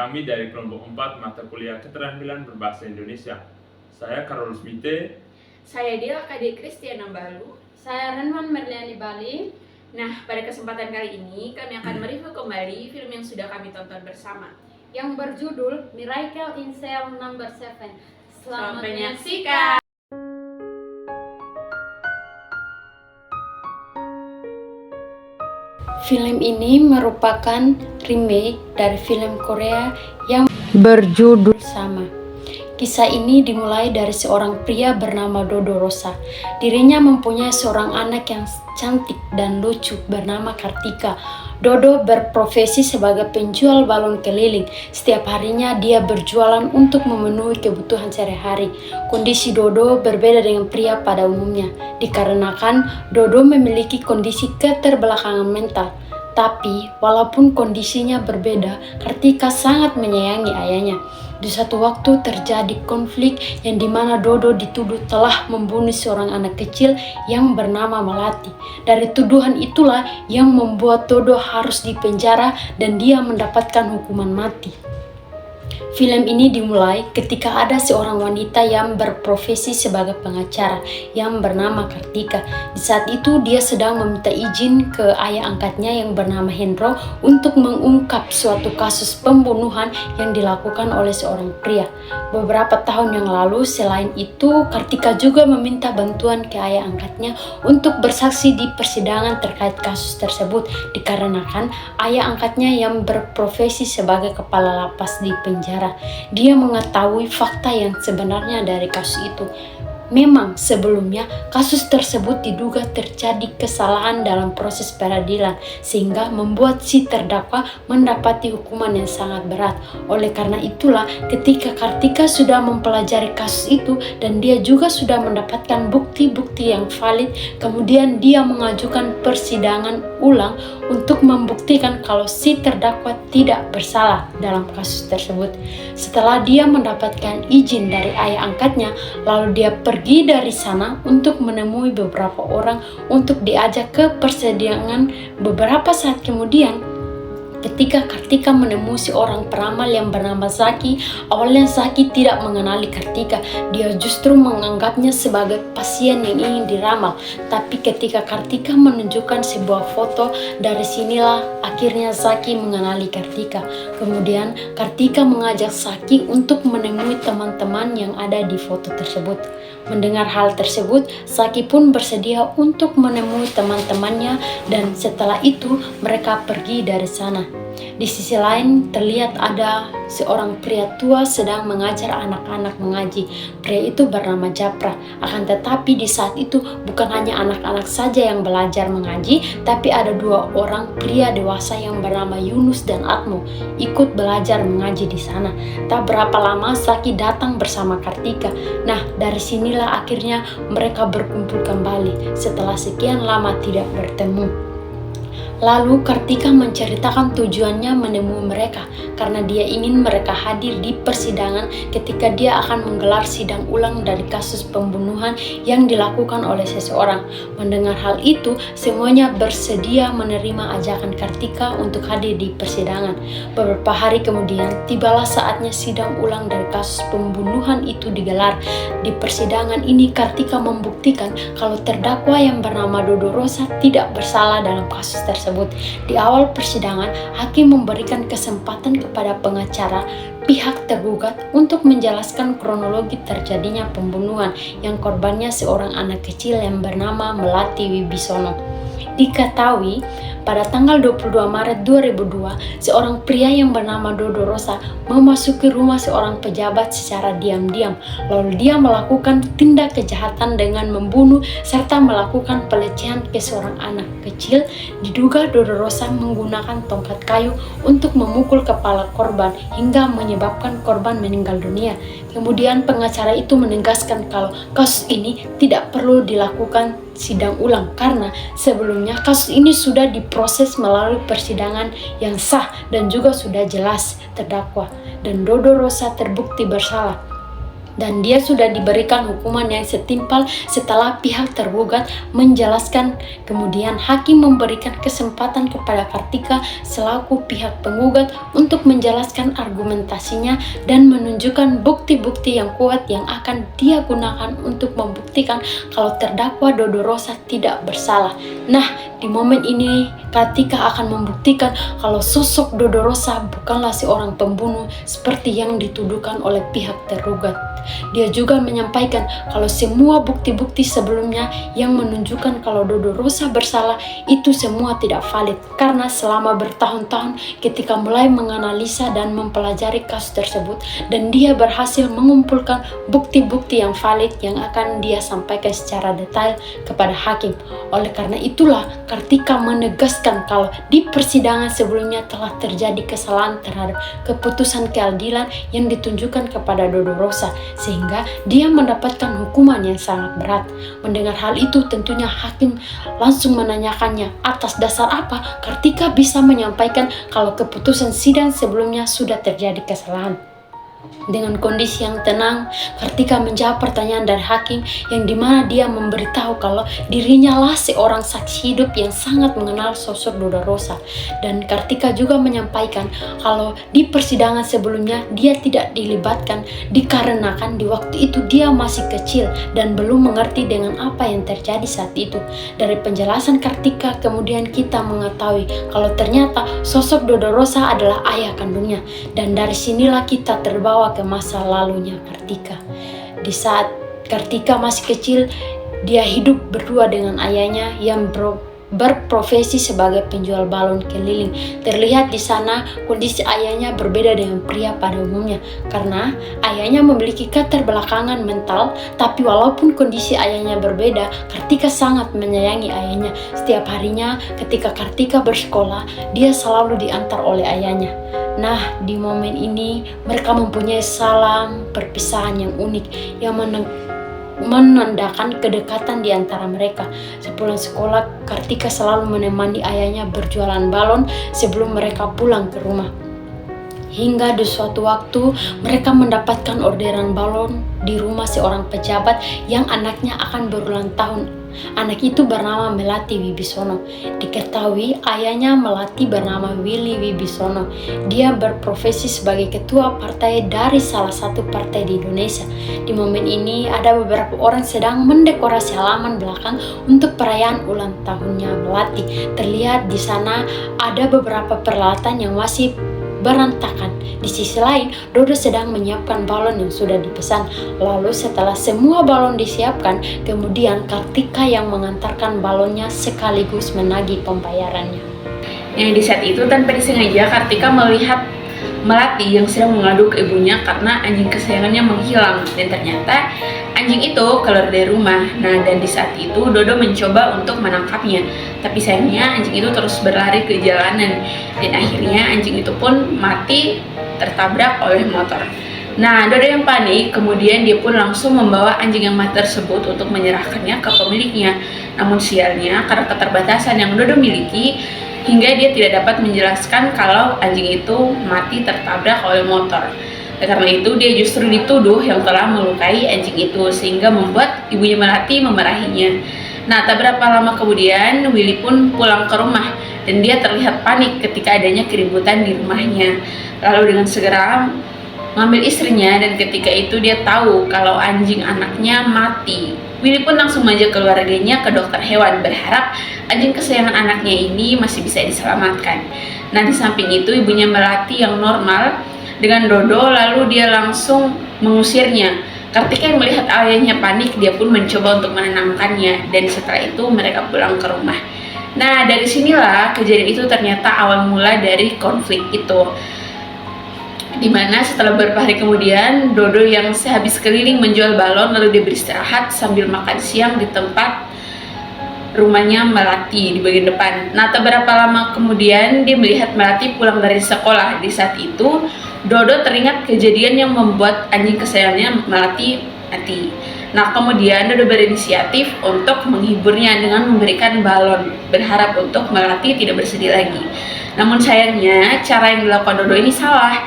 Kami dari kelompok 4 mata kuliah keterampilan berbahasa Indonesia. Saya Carolus Mite. Saya Dia Kade Kristiana Balu. Saya Renwan Merliani Bali. Nah, pada kesempatan kali ini kami akan mereview kembali film yang sudah kami tonton bersama, yang berjudul Miracle in Cell Number 7. Selamat menyaksikan. Film ini merupakan remake dari film Korea yang berjudul sama. Kisah ini dimulai dari seorang pria bernama Dodo Rosa. Dirinya mempunyai seorang anak yang cantik dan lucu bernama Kartika. Dodo berprofesi sebagai penjual balon keliling. Setiap harinya dia berjualan untuk memenuhi kebutuhan sehari-hari. Kondisi Dodo berbeda dengan pria pada umumnya, dikarenakan Dodo memiliki kondisi keterbelakangan mental. Tapi, walaupun kondisinya berbeda, Kartika sangat menyayangi ayahnya. Di suatu waktu terjadi konflik yang dimana Dodo dituduh telah membunuh seorang anak kecil yang bernama Melati. Dari tuduhan itulah yang membuat Dodo harus dipenjara dan dia mendapatkan hukuman mati. Film ini dimulai ketika ada seorang wanita yang berprofesi sebagai pengacara yang bernama Kartika. Di saat itu dia sedang meminta izin ke ayah angkatnya yang bernama Hendro untuk mengungkap suatu kasus pembunuhan yang dilakukan oleh seorang pria. Beberapa tahun yang lalu, selain itu, Kartika juga meminta bantuan ke ayah angkatnya untuk bersaksi di persidangan terkait kasus tersebut, dikarenakan ayah angkatnya yang berprofesi sebagai kepala lapas di penjara. Dia mengetahui fakta yang sebenarnya dari kasus itu. Memang sebelumnya kasus tersebut diduga terjadi kesalahan dalam proses peradilan sehingga membuat si terdakwa mendapati hukuman yang sangat berat. Oleh karena itulah ketika Kartika sudah mempelajari kasus itu dan dia juga sudah mendapatkan bukti-bukti yang valid, kemudian dia mengajukan persidangan ulang untuk membuktikan kalau si terdakwa tidak bersalah dalam kasus tersebut. Setelah dia mendapatkan izin dari ayah angkatnya, lalu dia pergi dari sana untuk menemui beberapa orang untuk diajak ke persidangan. Beberapa saat kemudian, ketika Kartika menemui seorang peramal yang bernama Zaki, awalnya Zaki tidak mengenali Kartika. Dia justru menganggapnya sebagai pasien yang ingin diramal. Tapi ketika Kartika menunjukkan sebuah foto, dari sinilah akhirnya Zaki mengenali Kartika. Kemudian Kartika mengajak Zaki untuk menemui teman-teman yang ada di foto tersebut. Mendengar hal tersebut, Zaki pun bersedia untuk menemui teman-temannya dan setelah itu mereka pergi dari sana. Di sisi lain terlihat ada seorang pria tua sedang mengajar anak-anak mengaji. Pria itu bernama Japra. Akan tetapi di saat itu bukan hanya anak-anak saja yang belajar mengaji, tapi ada dua orang pria dewasa yang bernama Yunus dan Atmo ikut belajar mengaji di sana. Tak berapa lama Zaki datang bersama Kartika. Nah, dari sinilah akhirnya mereka berkumpul kembali setelah sekian lama tidak bertemu. Lalu Kartika menceritakan tujuannya menemui mereka karena dia ingin mereka hadir di persidangan ketika dia akan menggelar sidang ulang dari kasus pembunuhan yang dilakukan oleh seseorang. Mendengar hal itu, semuanya bersedia menerima ajakan Kartika untuk hadir di persidangan. Beberapa hari kemudian, tibalah saatnya sidang ulang dari kasus pembunuhan itu digelar. Di persidangan ini Kartika membuktikan kalau terdakwa yang bernama Dodo Rosa tidak bersalah dalam kasus tersebut. Di awal persidangan, hakim memberikan kesempatan kepada pengacara pihak tergugat untuk menjelaskan kronologi terjadinya pembunuhan yang korbannya seorang anak kecil yang bernama Melati Wibisono. Diketahui pada tanggal 22 Maret 2002, seorang pria yang bernama Dodo Rosa memasuki rumah seorang pejabat secara diam-diam. Lalu dia melakukan tindak kejahatan dengan membunuh serta melakukan pelecehan ke seorang anak kecil. Diduga Dodo Rosa menggunakan tongkat kayu untuk memukul kepala korban hingga menyebabkan korban meninggal dunia. Kemudian pengacara itu menegaskan kalau kasus ini tidak perlu dilakukan sidang ulang karena sebelumnya kasus ini sudah diproses melalui persidangan yang sah dan juga sudah jelas terdakwa dan Dodo Rosa terbukti bersalah. dan dia sudah diberikan hukuman yang setimpal setelah pihak tergugat menjelaskan. Kemudian hakim memberikan kesempatan kepada Kartika selaku pihak penggugat untuk menjelaskan argumentasinya dan menunjukkan bukti-bukti yang kuat yang akan dia gunakan untuk membuktikan kalau terdakwa Dodo Rosa tidak bersalah. Nah, di momen ini Kartika akan membuktikan kalau sosok Dodo Rosa bukanlah seorang pembunuh seperti yang dituduhkan oleh pihak tergugat. Dia juga menyampaikan kalau semua bukti-bukti sebelumnya yang menunjukkan kalau Dodo Rosa bersalah itu semua tidak valid, karena selama bertahun-tahun ketika mulai menganalisa dan mempelajari kasus tersebut, dan dia berhasil mengumpulkan bukti-bukti yang valid yang akan dia sampaikan secara detail kepada hakim. Oleh karena itulah Kartika menegaskan kalau di persidangan sebelumnya telah terjadi kesalahan terhadap keputusan keadilan yang ditunjukkan kepada Dodo Rosa, sehingga dia mendapatkan hukuman yang sangat berat. Mendengar hal itu, tentunya hakim langsung menanyakannya atas dasar apa Kartika bisa menyampaikan kalau keputusan sidang sebelumnya sudah terjadi kesalahan. Dengan kondisi yang tenang, Kartika menjawab pertanyaan dari hakim yang dimana dia memberitahu kalau dirinya lah seorang saksi hidup yang sangat mengenal sosok Dodo Rosa. Dan Kartika juga menyampaikan kalau di persidangan sebelumnya dia tidak dilibatkan dikarenakan di waktu itu dia masih kecil dan belum mengerti dengan apa yang terjadi saat itu. Dari penjelasan Kartika kemudian kita mengetahui kalau ternyata sosok Dodo Rosa adalah ayah kandungnya, dan dari sinilah kita terbawa ke masa lalunya Kartika. Di saat Kartika masih kecil, dia hidup berdua dengan ayahnya yang berprofesi sebagai penjual balon keliling. Terlihat di sana kondisi ayahnya berbeda dengan pria pada umumnya, karena ayahnya memiliki keterbelakangan mental. Tapi walaupun kondisi ayahnya berbeda, Kartika sangat menyayangi ayahnya. Setiap harinya ketika Kartika bersekolah, dia selalu diantar oleh ayahnya. Nah, di momen ini mereka mempunyai salam perpisahan yang unik yang menandakan kedekatan di antara mereka. Sepulang sekolah, Kartika selalu menemani ayahnya berjualan balon sebelum mereka pulang ke rumah. Hingga di suatu waktu mereka mendapatkan orderan balon di rumah seorang pejabat yang anaknya akan berulang tahun. Anak itu bernama Melati Wibisono. Diketahui ayahnya Melati bernama Willy Wibisono. Dia berprofesi sebagai ketua partai dari salah satu partai di Indonesia. Di momen ini ada beberapa orang sedang mendekorasi halaman belakang untuk perayaan ulang tahunnya Melati. Terlihat di sana ada beberapa peralatan yang masih berantakan. Di sisi lain, Dodo sedang menyiapkan balon yang sudah dipesan. Lalu setelah semua balon disiapkan, kemudian Kartika yang mengantarkan balonnya sekaligus menagih pembayarannya. Yang di saat itu tanpa disengaja Kartika melihat Melati yang sedang mengadu ke ibunya karena anjing kesayangannya menghilang, dan ternyata anjing itu keluar dari rumah. Nah, dan di saat itu Dodo mencoba untuk menangkapnya, tapi sayangnya anjing itu terus berlari ke jalanan, dan akhirnya anjing itu pun mati tertabrak oleh motor. Nah, Dodo yang panik, kemudian dia pun langsung membawa anjing yang mati tersebut untuk menyerahkannya ke pemiliknya. Namun sialnya, karena keterbatasan yang Dodo miliki, hingga dia tidak dapat menjelaskan kalau anjing itu mati tertabrak oleh motor. Karena itu dia justru dituduh yang telah melukai anjing itu, sehingga membuat ibunya Melati memarahinya. Nah, tak berapa lama kemudian Willy pun pulang ke rumah, dan dia terlihat panik ketika adanya keributan di rumahnya. Lalu dengan segera mengambil istrinya, dan ketika itu dia tahu kalau anjing anaknya mati. Willy pun langsung mengajak keluarganya ke dokter hewan, berharap anjing kesayangan anaknya ini masih bisa diselamatkan. Nah, di samping itu ibunya Melati yang normal dengan Dodo, lalu dia langsung mengusirnya. Kartika yang melihat ayahnya panik, dia pun mencoba untuk menenangkannya, dan setelah itu mereka pulang ke rumah. Nah, dari sinilah kejadian itu ternyata awal mula dari konflik itu. Dimana setelah beberapa hari kemudian, Dodo yang sehabis keliling menjual balon lalu dia beristirahat sambil makan siang di tempat rumahnya Melati di bagian depan. Nah, tak berapa lama kemudian dia melihat Melati pulang dari sekolah. Di saat itu Dodo teringat kejadian yang membuat anjing kesayangannya Melati mati. Nah, kemudian Dodo berinisiatif untuk menghiburnya dengan memberikan balon, berharap untuk Melati tidak bersedih lagi. Namun sayangnya cara yang dilakukan Dodo ini salah.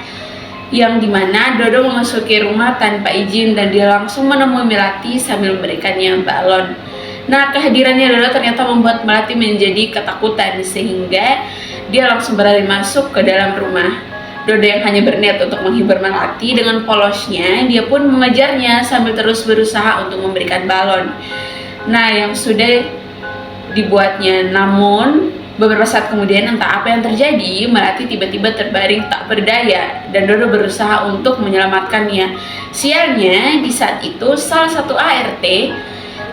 yang dimana Dodo memasuki rumah tanpa izin dan dia langsung menemui Melati sambil memberikannya balon. Nah, kehadirannya Dodo ternyata membuat Melati menjadi ketakutan sehingga dia langsung berlari masuk ke dalam rumah. Dodo yang hanya berniat untuk menghibur Melati dengan polosnya, dia pun mengejarnya sambil terus berusaha untuk memberikan balon. Nah, yang sudah dibuatnya, namun beberapa saat kemudian entah apa yang terjadi, Melati tiba-tiba terbaring tak berdaya dan Dodo berusaha untuk menyelamatkannya. Sialnya di saat itu salah satu ART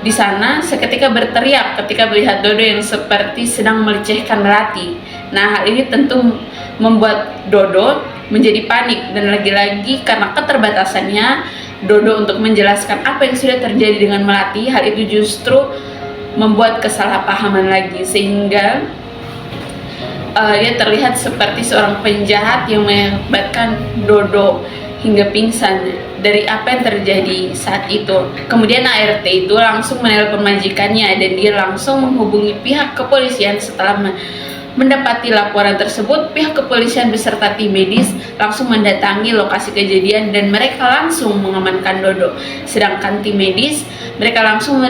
di sana seketika berteriak ketika melihat Dodo yang seperti sedang melecehkan Melati. Nah, hal ini tentu membuat Dodo menjadi panik dan lagi-lagi karena keterbatasannya Dodo untuk menjelaskan apa yang sudah terjadi dengan Melati, hal itu justru membuat kesalahpahaman lagi sehingga dia terlihat seperti seorang penjahat yang mengakibatkan Dodo hingga pingsan dari apa yang terjadi saat itu. Kemudian ART itu langsung menelpon majikannya dan dia langsung menghubungi pihak kepolisian. Setelah mendapati laporan tersebut, pihak kepolisian beserta tim medis langsung mendatangi lokasi kejadian dan mereka langsung mengamankan Dodo. Sedangkan tim medis mereka langsung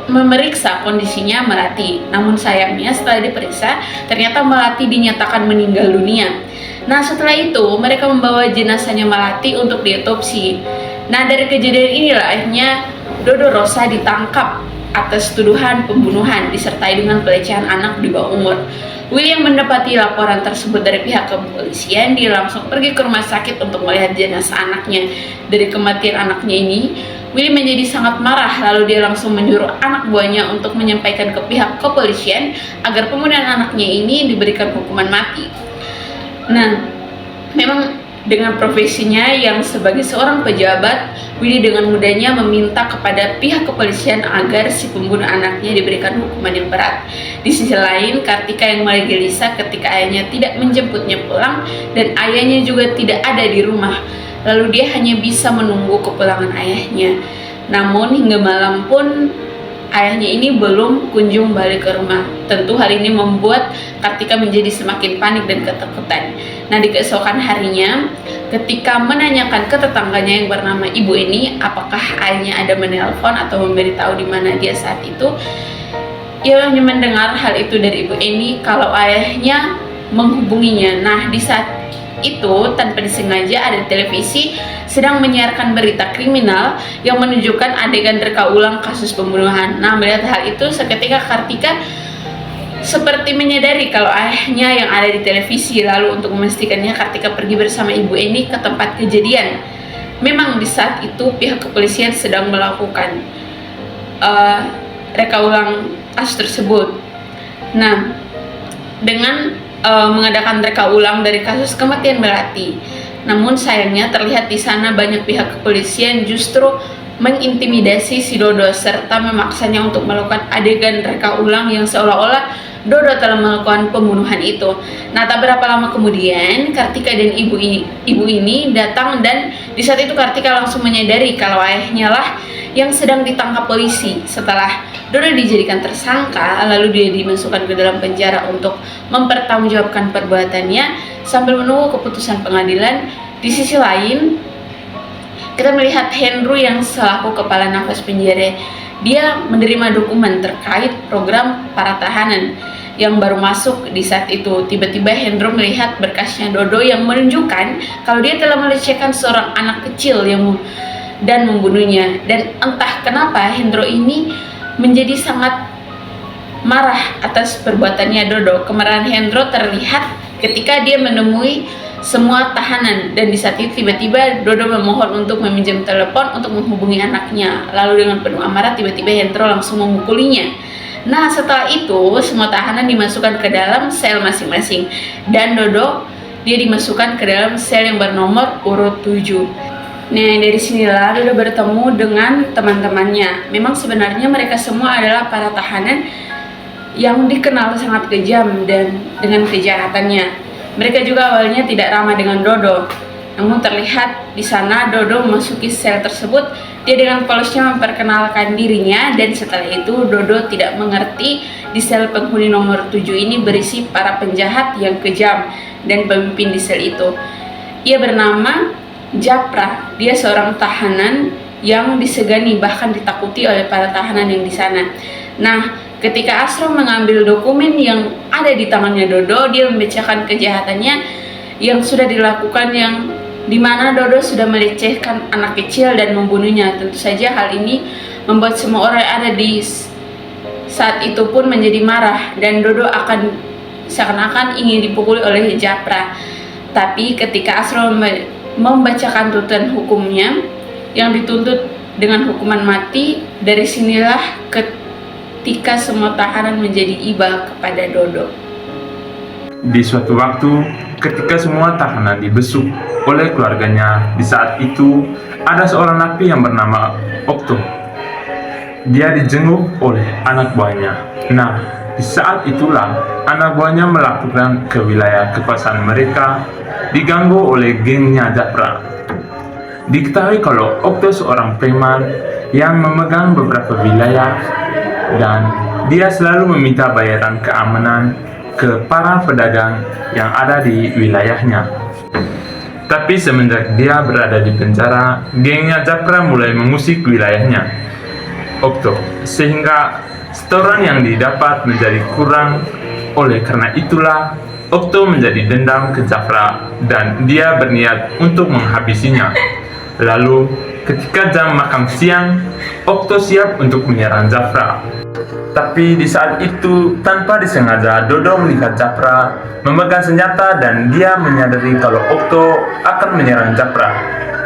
memeriksa kondisinya Melati. Namun sayangnya setelah diperiksa, ternyata Melati dinyatakan meninggal dunia. Nah, setelah itu mereka membawa jenazahnya Melati untuk diotopsi. Nah, dari kejadian inilah akhirnya Dodo Rosa ditangkap atas tuduhan pembunuhan disertai dengan pelecehan anak di bawah umur. William mendapati laporan tersebut dari pihak kepolisian, dia langsung pergi ke rumah sakit untuk melihat jenazah anaknya. Dari kematian anaknya ini, William menjadi sangat marah, lalu dia langsung menyuruh anak buahnya untuk menyampaikan ke pihak kepolisian agar pembunuhan anaknya ini diberikan hukuman mati. Nah, memang dengan profesinya yang sebagai seorang pejabat, Willy dengan mudahnya meminta kepada pihak kepolisian agar si pembunuh anaknya diberikan hukuman yang berat. Di sisi lain, Kartika yang mulai gelisah ketika ayahnya tidak menjemputnya pulang dan ayahnya juga tidak ada di rumah. Lalu dia hanya bisa menunggu kepulangan ayahnya. Namun hingga malam pun ayahnya ini belum kunjung balik ke rumah. Tentu hal ini membuat Kartika menjadi semakin panik dan ketakutan. Nah, di keesokan harinya, ketika menanyakan ke tetangganya yang bernama Ibu ini apakah ayahnya ada menelpon atau memberitahu di mana dia saat itu, ia hanya mendengar hal itu dari Ibu Eni kalau ayahnya menghubunginya. Nah, di saat itu tanpa disengaja ada televisi sedang menyiarkan berita kriminal yang menunjukkan adegan reka ulang kasus pembunuhan. Nah, melihat hal itu seketika Kartika seperti menyadari kalau ayahnya yang ada di televisi. Lalu untuk memastikannya, Kartika pergi bersama Ibu Eni ke tempat kejadian. Memang di saat itu pihak kepolisian sedang melakukan reka ulang kasus tersebut. Nah, dengan mengadakan reka ulang dari kasus kematian Melati. Namun sayangnya terlihat di sana banyak pihak kepolisian justru mengintimidasi si Dodo serta memaksanya untuk melakukan adegan reka ulang yang seolah-olah Dodo telah melakukan pembunuhan itu. Nah, tak berapa lama kemudian Kartika dan ibu ini datang dan di saat itu Kartika langsung menyadari kalau ayahnya lah yang sedang ditangkap polisi. Setelah Dodo dijadikan tersangka, lalu dia dimasukkan ke dalam penjara untuk mempertanggungjawabkan perbuatannya sambil menunggu keputusan pengadilan. Di sisi lain, kita melihat Hendro yang selaku kepala nafas penjara, dia menerima dokumen terkait program para tahanan yang baru masuk di saat itu. Tiba-tiba Hendro melihat berkasnya Dodo yang menunjukkan kalau dia telah melecehkan seorang anak kecil dan membunuhnya. Dan entah kenapa Hendro ini menjadi sangat marah atas perbuatannya Dodo. Kemarahan Hendro terlihat ketika dia menemui semua tahanan dan di saat itu tiba-tiba Dodo memohon untuk meminjam telepon untuk menghubungi anaknya. Lalu dengan penuh amarah tiba-tiba Hendro langsung memukulinya. Nah, setelah itu semua tahanan dimasukkan ke dalam sel masing-masing dan Dodo dia dimasukkan ke dalam sel yang bernomor urut 7. Nah, dari sinilah Dodo bertemu dengan teman-temannya. Memang sebenarnya mereka semua adalah para tahanan yang dikenal sangat kejam dan dengan kejahatannya. Mereka juga awalnya tidak ramah dengan Dodo. Namun terlihat di sana Dodo memasuki sel tersebut, dia dengan polosnya memperkenalkan dirinya dan setelah itu Dodo tidak mengerti di sel penghuni nomor 7 ini berisi para penjahat yang kejam dan pemimpin di sel itu. Ia bernama Japra, dia seorang tahanan yang disegani bahkan ditakuti oleh para tahanan yang di sana. Nah, ketika Asro mengambil dokumen yang ada di tangannya Dodo, dia membacakan kejahatannya yang sudah dilakukan, yang dimana Dodo sudah melecehkan anak kecil dan membunuhnya. Tentu saja hal ini membuat semua orang yang ada di saat itu pun menjadi marah, dan Dodo akan seakan-akan ingin dipukuli oleh Japra. Tapi ketika Asro membacakan tuntutan hukumnya yang dituntut dengan hukuman mati, dari sinilah ketika semua tahanan menjadi iba kepada Dodo. Di suatu waktu, ketika semua tahanan dibesuk oleh keluarganya, di saat itu ada seorang napi yang bernama Okto. Dia dijenguk oleh anak buahnya. Nah, di saat itulah anak buahnya melakukan ke wilayah kekuasaan mereka, diganggu oleh gengnya Japra. Diketahui kalau Okto seorang preman yang memegang beberapa wilayah, dan dia selalu meminta bayaran keamanan ke para pedagang yang ada di wilayahnya. Tapi semenjak dia berada di penjara, gengnya Japra mulai mengusik wilayahnya Okto, sehingga setoran yang didapat menjadi kurang. Oleh karena itulah Okto menjadi dendam ke Japra dan dia berniat untuk menghabisinya. Lalu ketika jam makan siang, Okto siap untuk menyerang Japra. Tapi di saat itu, tanpa disengaja, Dodo melihat Japra memegang senjata dan dia menyadari kalau Okto akan menyerang Japra.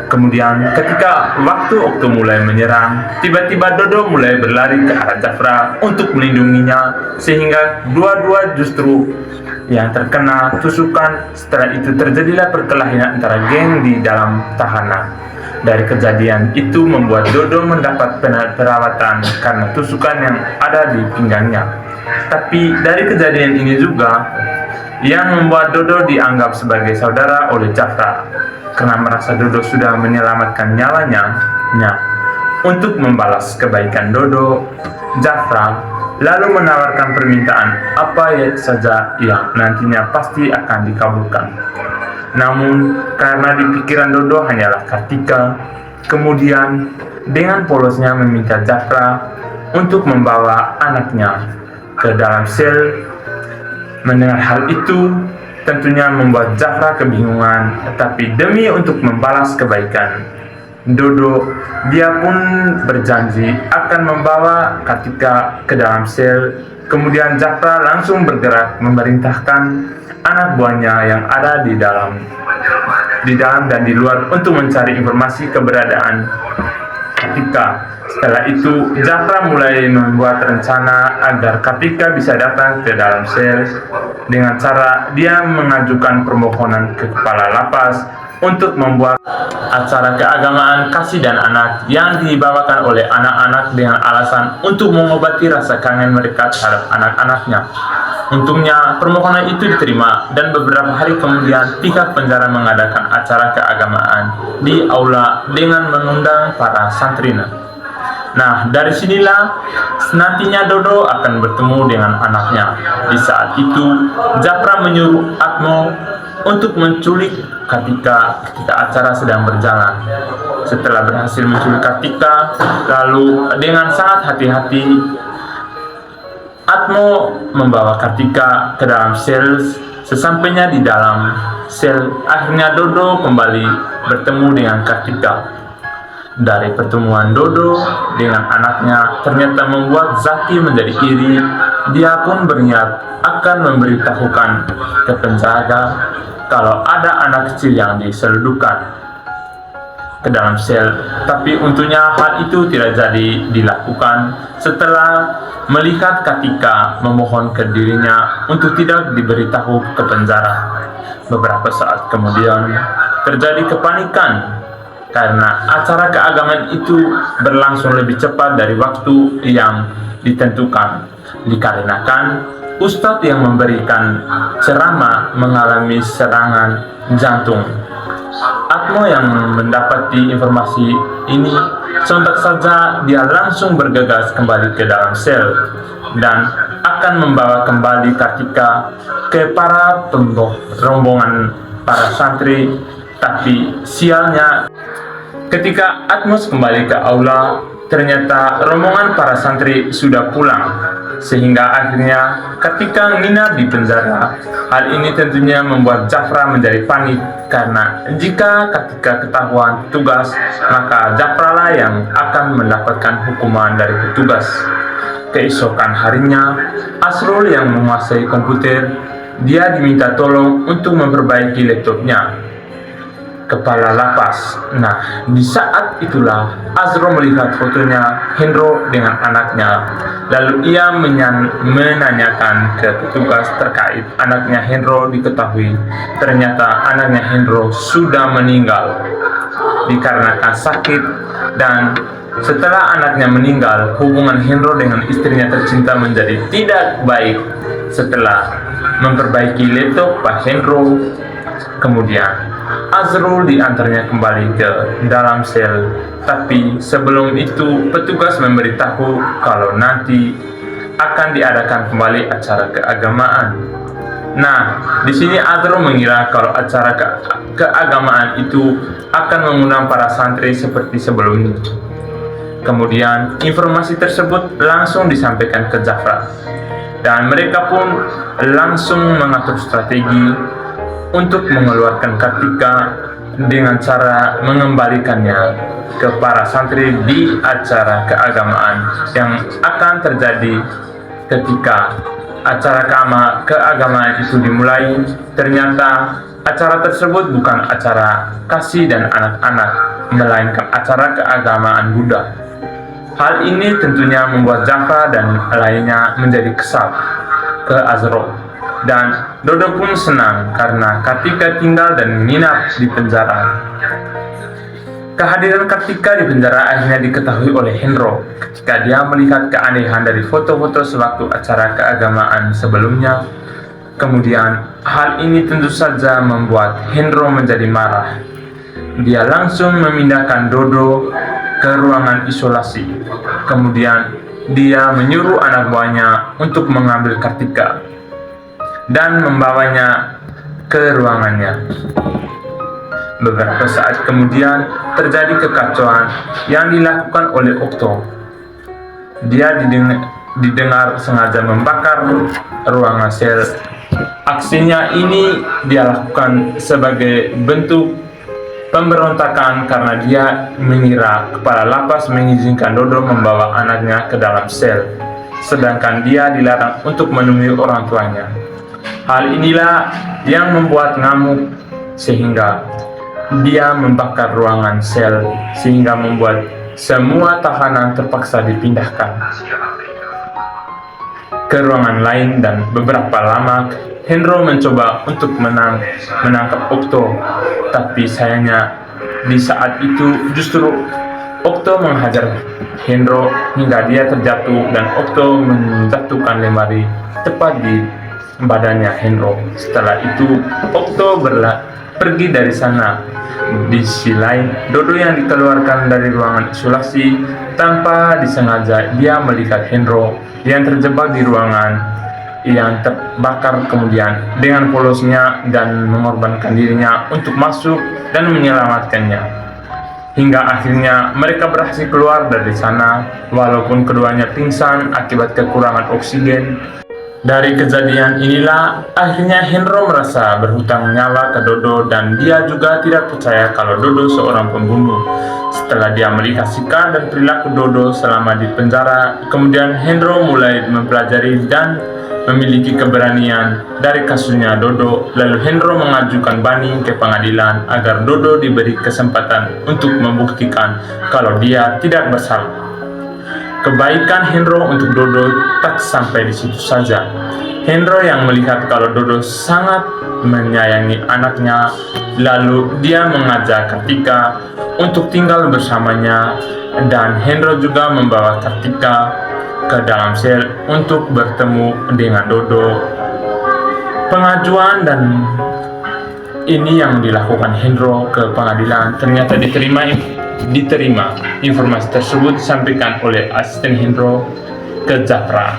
Kemudian ketika waktu Okto mulai menyerang, tiba-tiba Dodo mulai berlari ke arah Japra untuk melindunginya, sehingga dua-dua justru yang terkena tusukan. Setelah itu terjadilah perkelahian antara geng di dalam tahanan. Dari kejadian itu membuat Dodo mendapat perawatan karena tusukan yang ada di pinggangnya. Tapi dari kejadian ini juga yang membuat Dodo dianggap sebagai saudara oleh Japra, karena merasa Dodo sudah menyelamatkan nyawanya. Untuk membalas kebaikan Dodo, Japra lalu menawarkan permintaan apa saja yang nantinya pasti akan dikabulkan. Namun karena di pikiran Dodo hanyalah Kartika, kemudian dengan polosnya meminta Japra untuk membawa anaknya ke dalam sel. Mendengar hal itu tentunya membuat Japra kebingungan, tapi demi untuk membalas kebaikan Dodo, dia pun berjanji akan membawa Kartika ke dalam sel. Kemudian Japra langsung bergerak memerintahkan anak buahnya yang ada di dalam dan di luar untuk mencari informasi keberadaan Kartika. Setelah itu, Japra mulai membuat rencana agar Kartika bisa datang ke dalam sel dengan cara dia mengajukan permohonan ke kepala lapas untuk membuat acara keagamaan kasih dan anak yang dibawakan oleh anak-anak dengan alasan untuk mengobati rasa kangen mereka terhadap anak-anaknya. Untungnya permohonan itu diterima, dan beberapa hari kemudian pihak penjara mengadakan acara keagamaan di aula dengan mengundang para santrinya. Nah, dari sinilah nantinya Dodo akan bertemu dengan anaknya. Di saat itu, Japra menyuruh Atmo untuk menculik Kartika ketika acara sedang berjalan. Setelah berhasil menculik Kartika, lalu dengan sangat hati-hati Atmo membawa Kartika ke dalam sel. Sesampainya di dalam sel, akhirnya Dodo kembali bertemu dengan Kartika. Dari pertemuan Dodo dengan anaknya ternyata membuat Zaki menjadi iri. Dia pun berniat akan memberitahukan ke penjaga kalau ada anak kecil yang diselundupkan ke dalam sel. Tapi untungnya hal itu tidak jadi dilakukan setelah melihat Kartika memohon ke dirinya untuk tidak diberitahu ke penjara. Beberapa saat kemudian terjadi kepanikan karena acara keagamaan itu berlangsung lebih cepat dari waktu yang ditentukan, dikarenakan ustadz yang memberikan ceramah mengalami serangan jantung. Atmo yang mendapati informasi ini, sontak saja dia langsung bergegas kembali ke dalam sel dan akan membawa kembali Kartika ke para rombongan para santri Tapi sialnya, ketika Atmos kembali ke aula, ternyata rombongan para santri sudah pulang. Sehingga akhirnya ketika nginap di penjara, hal ini tentunya membuat Jafra menjadi panik karena jika ketika ketahuan petugas, maka Jafra lah yang akan mendapatkan hukuman dari petugas. Keesokan harinya, Asrul yang menguasai komputer, dia diminta tolong untuk memperbaiki laptopnya. Kepala lapas. Nah, di saat itulah Azro melihat fotonya Hendro dengan anaknya. Lalu ia menanyakan ke petugas terkait anaknya Hendro. Diketahui ternyata anaknya Hendro sudah meninggal dikarenakan sakit, dan setelah anaknya meninggal, hubungan Hendro dengan istrinya tercinta menjadi tidak baik. Setelah memperbaiki laptop Pak Hendro, kemudian Azrul diantarnya kembali ke dalam sel. Tapi sebelum itu petugas memberitahu kalau nanti akan diadakan kembali acara keagamaan. Nah, di sini Azrul mengira kalau acara keagamaan itu akan mengundang para santri seperti sebelumnya. Kemudian informasi tersebut langsung disampaikan ke Jafra, dan mereka pun langsung mengatur strategi untuk mengeluarkan Kartika dengan cara mengembalikannya ke para santri di acara keagamaan yang akan terjadi. Ketika acara keagamaan itu dimulai, ternyata acara tersebut bukan acara kasih dan anak-anak, melainkan acara keagamaan Buddha. Hal ini tentunya membuat Jafra dan lainnya menjadi kesal ke Azro. Dan Dodo pun senang karena Kartika tinggal dan menginap di penjara. Kehadiran Kartika di penjara akhirnya diketahui oleh Hendro ketika dia melihat keanehan dari foto-foto sewaktu acara keagamaan sebelumnya. Kemudian hal ini tentu saja membuat Hendro menjadi marah. Dia langsung memindahkan Dodo ke ruangan isolasi. Kemudian dia menyuruh anak buahnya untuk mengambil Kartika dan membawanya ke ruangannya. Beberapa saat kemudian terjadi kekacauan yang dilakukan oleh Okto. Dia didengar sengaja membakar ruangan sel. Aksinya ini dia lakukan sebagai bentuk pemberontakan karena dia mengira kepala lapas mengizinkan Dodo membawa anaknya ke dalam sel, sedangkan dia dilarang untuk menemui orang tuanya. Hal inilah yang membuat ngamuk sehingga dia membakar ruangan sel, sehingga membuat semua tahanan terpaksa dipindahkan ke ruangan lain. Dan beberapa lama Hendro mencoba untuk menangkap Okto, tapi sayangnya di saat itu justru Okto menghajar Hendro hingga dia terjatuh, dan Okto menjatuhkan lemari tepat di badannya Hendro. Setelah itu Okto pergi dari sana. Di sisi lain, Dodo yang dikeluarkan dari ruangan isolasi tanpa disengaja, dia melihat Hendro yang terjebak di ruangan yang terbakar, kemudian dengan polosnya dan mengorbankan dirinya untuk masuk dan menyelamatkannya. Hingga akhirnya mereka berhasil keluar dari sana walaupun keduanya pingsan akibat kekurangan oksigen. Dari kejadian inilah akhirnya Hendro merasa berhutang nyawa ke Dodo, dan dia juga tidak percaya kalau Dodo seorang pembunuh. Setelah dia melihat sikap dan perilaku Dodo selama di penjara, kemudian Hendro mulai mempelajari dan memiliki keberanian dari kasusnya Dodo. Lalu Hendro mengajukan banding ke pengadilan agar Dodo diberi kesempatan untuk membuktikan kalau dia tidak bersalah. Kebaikan Hendro untuk Dodo tak sampai di situ saja. Hendro yang melihat kalau Dodo sangat menyayangi anaknya, lalu dia mengajak Kartika untuk tinggal bersamanya, dan Hendro juga membawa Kartika ke dalam sel untuk bertemu dengan Dodo. Pengajuan dan ini yang dilakukan Hendro ke pengadilan ternyata diterima. Informasi tersebut disampaikan oleh asisten Hendro ke Jafra.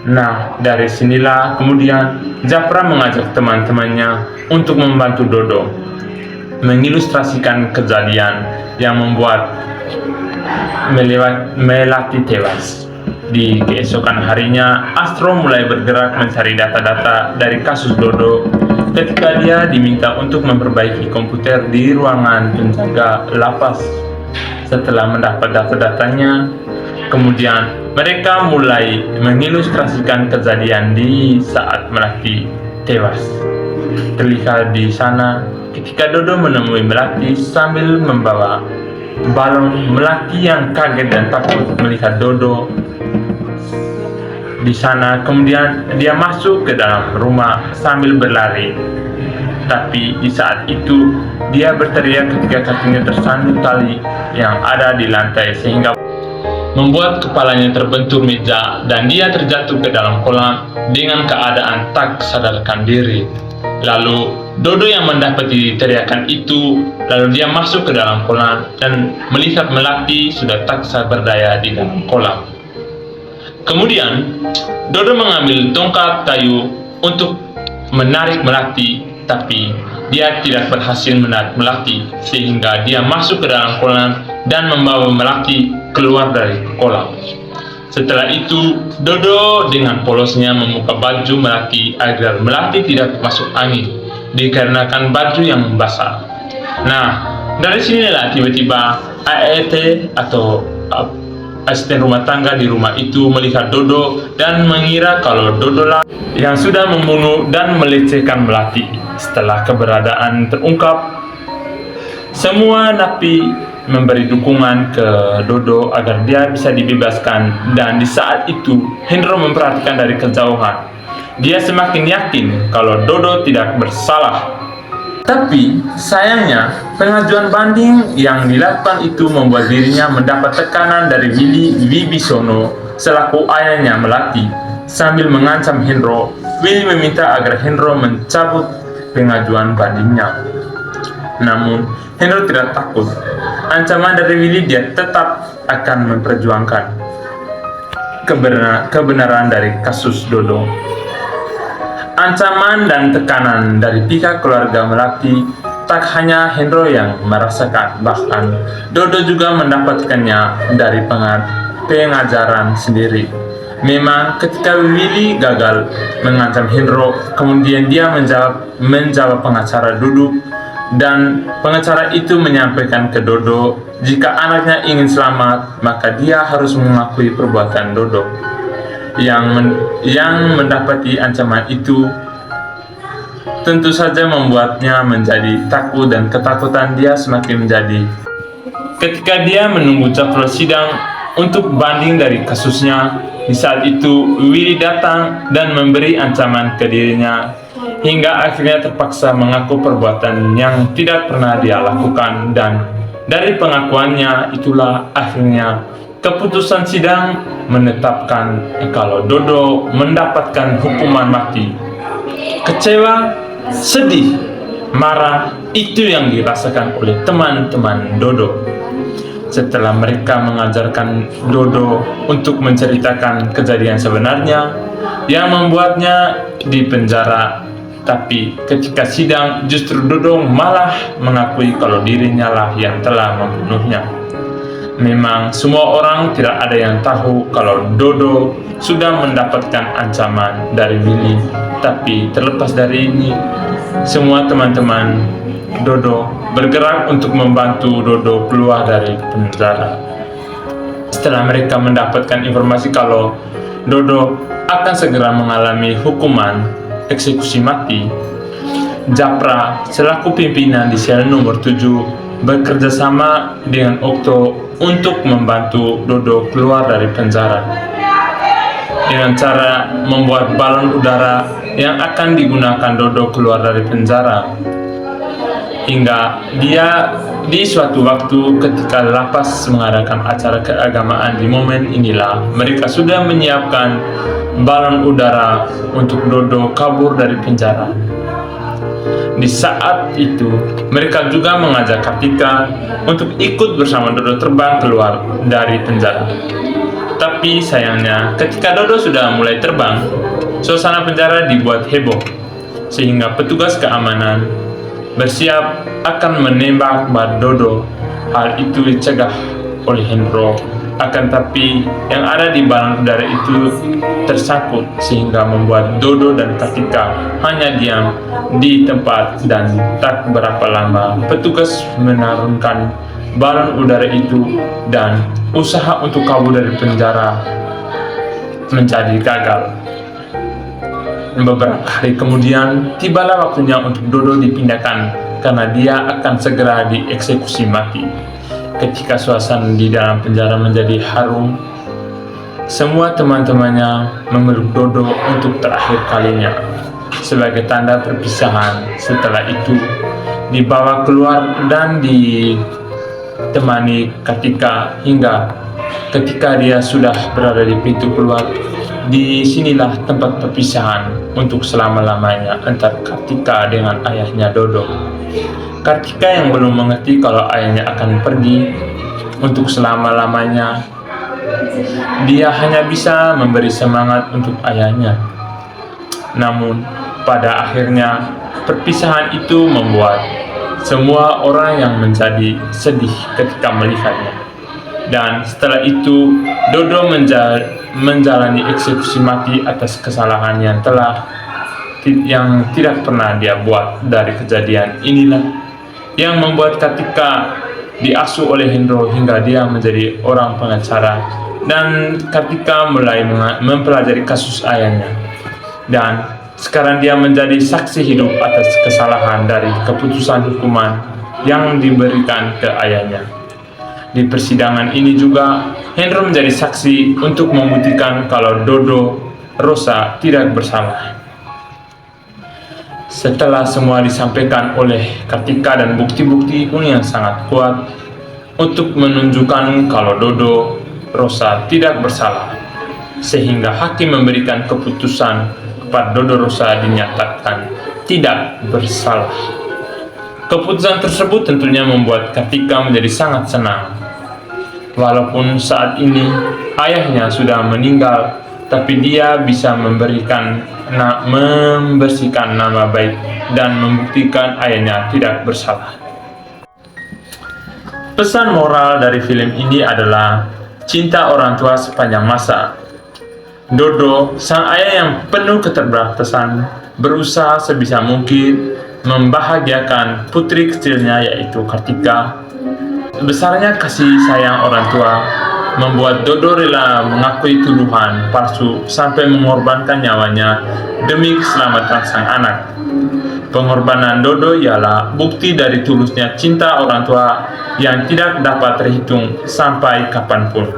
Nah, dari sinilah kemudian Jafra mengajak teman-temannya untuk membantu Dodo. mengilustrasikan kejadian yang membuat Melati tewas. Di keesokan harinya, Astro mulai bergerak mencari data-data dari kasus Dodo ketika dia diminta untuk memperbaiki komputer di ruangan penjaga lapas. Setelah mendapat data-datanya, kemudian mereka mulai mengilustrasikan kejadian di saat Melati tewas. Terlihat di sana ketika Dodo menemui Melati sambil membawa balon. Melati yang kaget dan takut melihat Dodo di sana. Kemudian dia masuk ke dalam rumah sambil berlari. Tapi di saat itu dia berteriak ketika kakinya tersandung tali yang ada di lantai sehingga membuat kepalanya terbentur meja dan dia terjatuh ke dalam kolam dengan keadaan tak sadarkan diri. Lalu Dodo yang mendapati teriakan itu, lalu dia masuk ke dalam kolam dan melihat Melati sudah tak berdaya di dalam kolam. Kemudian Dodo mengambil tongkat kayu untuk menarik Melati, tapi dia tidak berhasil menarik Melati sehingga dia masuk ke dalam kolam dan membawa Melati keluar dari kolam. Setelah itu, Dodo dengan polosnya membuka baju Melati agar Melati tidak masuk angin dikarenakan baju yang basah. Nah, dari sinilah tiba-tiba AET atau asisten rumah tangga di rumah itu melihat Dodo dan mengira kalau Dodo lah yang sudah membunuh dan melecehkan Melati. Setelah keberadaan terungkap, semua napi memberi dukungan ke Dodo agar dia bisa dibebaskan, dan di saat itu Hendro memperhatikan dari kejauhan. Dia semakin yakin kalau Dodo tidak bersalah. Tapi sayangnya pengajuan banding yang dilakukan itu membuat dirinya mendapat tekanan dari Willy Wibisono selaku ayahnya Melati. Sambil mengancam Hendro, Willy meminta agar Hendro mencabut pengajuan bandingnya. Namun Hendro tidak takut. Ancaman dari Willy, dia tetap akan memperjuangkan kebenaran dari kasus Dodo. Ancaman dan tekanan dari pihak keluarga Melati tak hanya Hendro yang merasakan, bahkan Dodo juga mendapatkannya dari pengajaran sendiri. Memang ketika Willy gagal mengancam Hendro, kemudian dia menjawab pengacara duduk, dan pengacara itu menyampaikan ke Dodo jika anaknya ingin selamat, maka dia harus mengakui perbuatan Dodo. Yang mendapati ancaman itu tentu saja membuatnya menjadi takut, dan ketakutan dia semakin menjadi ketika dia menunggu jadwal sidang untuk banding dari kasusnya. Di saat itu Willy datang dan memberi ancaman ke dirinya hingga akhirnya terpaksa mengaku perbuatan yang tidak pernah dia lakukan, dan dari pengakuannya itulah akhirnya keputusan sidang menetapkan kalau Dodo mendapatkan hukuman mati. Kecewa, sedih, marah, itu yang dirasakan oleh teman-teman Dodo. Setelah mereka mengajarkan Dodo untuk menceritakan kejadian sebenarnya yang membuatnya dipenjara, tapi ketika sidang justru Dodo malah mengakui kalau dirinya lah yang telah membunuhnya. Memang semua orang tidak ada yang tahu kalau Dodo sudah mendapatkan ancaman dari Willy, tapi terlepas dari ini, semua teman-teman Dodo bergerak untuk membantu Dodo keluar dari penjara. Setelah mereka mendapatkan informasi kalau Dodo akan segera mengalami hukuman eksekusi mati, Japra selaku pimpinan di sel nomor 7 bekerja sama dengan Okto untuk membantu Dodo keluar dari penjara dengan cara membuat balon udara yang akan digunakan Dodo keluar dari penjara. Hingga dia di suatu waktu ketika lapas mengadakan acara keagamaan, di momen inilah mereka sudah menyiapkan balon udara untuk Dodo kabur dari penjara. Di saat itu mereka juga mengajak Kartika untuk ikut bersama Dodo terbang keluar dari penjara. Tapi sayangnya ketika Dodo sudah mulai terbang, suasana penjara dibuat heboh sehingga petugas keamanan bersiap akan menembak Dodo. Hal itu dicegah oleh Hendro. Akan tapi yang ada di balon udara itu tersangkut sehingga membuat Dodo dan Kartika hanya diam di tempat, dan tak berapa lama petugas menurunkan balon udara itu dan usaha untuk kabur dari penjara menjadi gagal. Beberapa hari kemudian tibalah waktunya untuk Dodo dipindahkan karena dia akan segera dieksekusi mati. Ketika suasana di dalam penjara menjadi harum, semua teman-temannya memeluk Dodo untuk terakhir kalinya. Sebagai tanda perpisahan, setelah itu dibawa keluar dan ditemani Kartika hingga ketika dia sudah berada di pintu keluar. Disinilah tempat perpisahan untuk selama-lamanya antara Kartika dengan ayahnya Dodo. Kartika yang belum mengerti kalau ayahnya akan pergi untuk selama-lamanya, dia hanya bisa memberi semangat untuk ayahnya. Namun pada akhirnya perpisahan itu membuat semua orang yang menjadi sedih ketika melihatnya. Dan setelah itu Dodo menjalani eksekusi mati atas kesalahan yang tidak pernah dia buat. Dari kejadian inilah yang membuat Kartika diasuh oleh Hendro hingga dia menjadi orang pengacara, dan Kartika mulai mempelajari kasus ayahnya, dan sekarang dia menjadi saksi hidup atas kesalahan dari keputusan hukuman yang diberikan ke ayahnya. Di persidangan ini juga Hendro menjadi saksi untuk membuktikan kalau Dodo Rosa tidak bersalah. Setelah semua disampaikan oleh Kartika dan bukti-bukti pun yang sangat kuat untuk menunjukkan kalau Dodo Rosa tidak bersalah, sehingga hakim memberikan keputusan kepada Dodo Rosa dinyatakan tidak bersalah. Keputusan tersebut tentunya membuat Kartika menjadi sangat senang. Walaupun saat ini ayahnya sudah meninggal, tapi dia bisa membersihkan nama baik dan membuktikan ayahnya tidak bersalah. Pesan moral dari film ini adalah cinta orang tua sepanjang masa. Dodo, sang ayah yang penuh keterbatasan, berusaha sebisa mungkin membahagiakan putri kecilnya yaitu Kartika. Besarnya kasih sayang orang tua membuat Dodo rela mengakui tuduhan palsu sampai mengorbankan nyawanya demi keselamatan sang anak. Pengorbanan Dodo ialah bukti dari tulusnya cinta orang tua yang tidak dapat terhitung sampai kapanpun.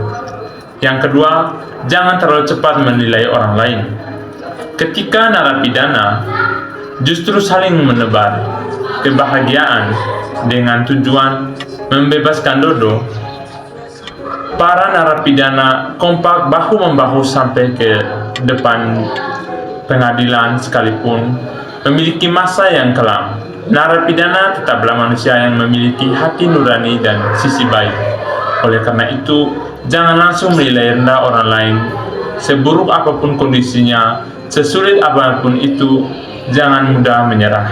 Yang kedua, jangan terlalu cepat menilai orang lain. Ketika narapidana justru saling menebar kebahagiaan dengan tujuan membebaskan Dodo, para narapidana kompak bahu-membahu sampai ke depan pengadilan sekalipun memiliki masa yang kelam. Narapidana tetaplah manusia yang memiliki hati nurani dan sisi baik. Oleh karena itu, jangan langsung menilai rendah orang lain. Seburuk apapun kondisinya, sesulit apapun itu, jangan mudah menyerah.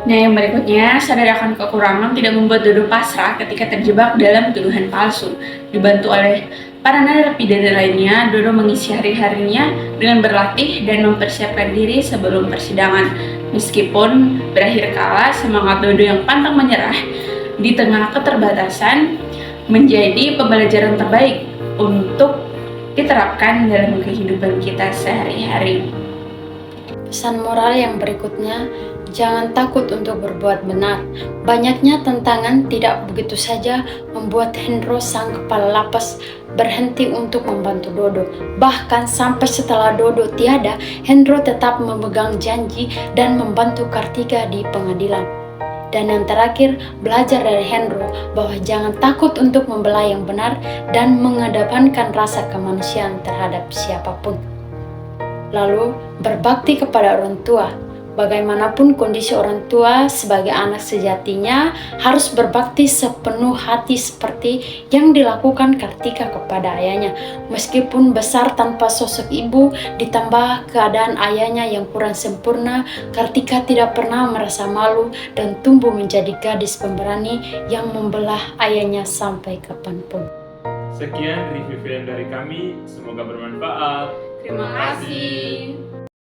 Nah, yang berikutnya, sadar akan kekurangan tidak membuat Dodo pasrah ketika terjebak dalam tuduhan palsu. Dibantu oleh para narapidana lainnya, Dodo mengisi hari-harinya dengan berlatih dan mempersiapkan diri sebelum persidangan. Meskipun berakhir kalah, semangat Dodo yang pantang menyerah di tengah keterbatasan menjadi pembelajaran terbaik untuk diterapkan dalam kehidupan kita sehari-hari. Pesan moral yang berikutnya, jangan takut untuk berbuat benar. Banyaknya tantangan tidak begitu saja membuat Hendro sang kepala lapas berhenti untuk membantu Dodo. Bahkan sampai setelah Dodo tiada, Hendro tetap memegang janji dan membantu Kartika di pengadilan. Dan yang terakhir, belajar dari Hendro bahwa jangan takut untuk membela yang benar dan mengedepankan rasa kemanusiaan terhadap siapapun. Lalu, berbakti kepada orang tua. Bagaimanapun kondisi orang tua sebagai anak sejatinya harus berbakti sepenuh hati seperti yang dilakukan Kartika kepada ayahnya. Meskipun besar tanpa sosok ibu, ditambah keadaan ayahnya yang kurang sempurna, Kartika tidak pernah merasa malu dan tumbuh menjadi gadis pemberani yang membelah ayahnya sampai kapanpun. Sekian review film dari kami, semoga bermanfaat. Terima kasih.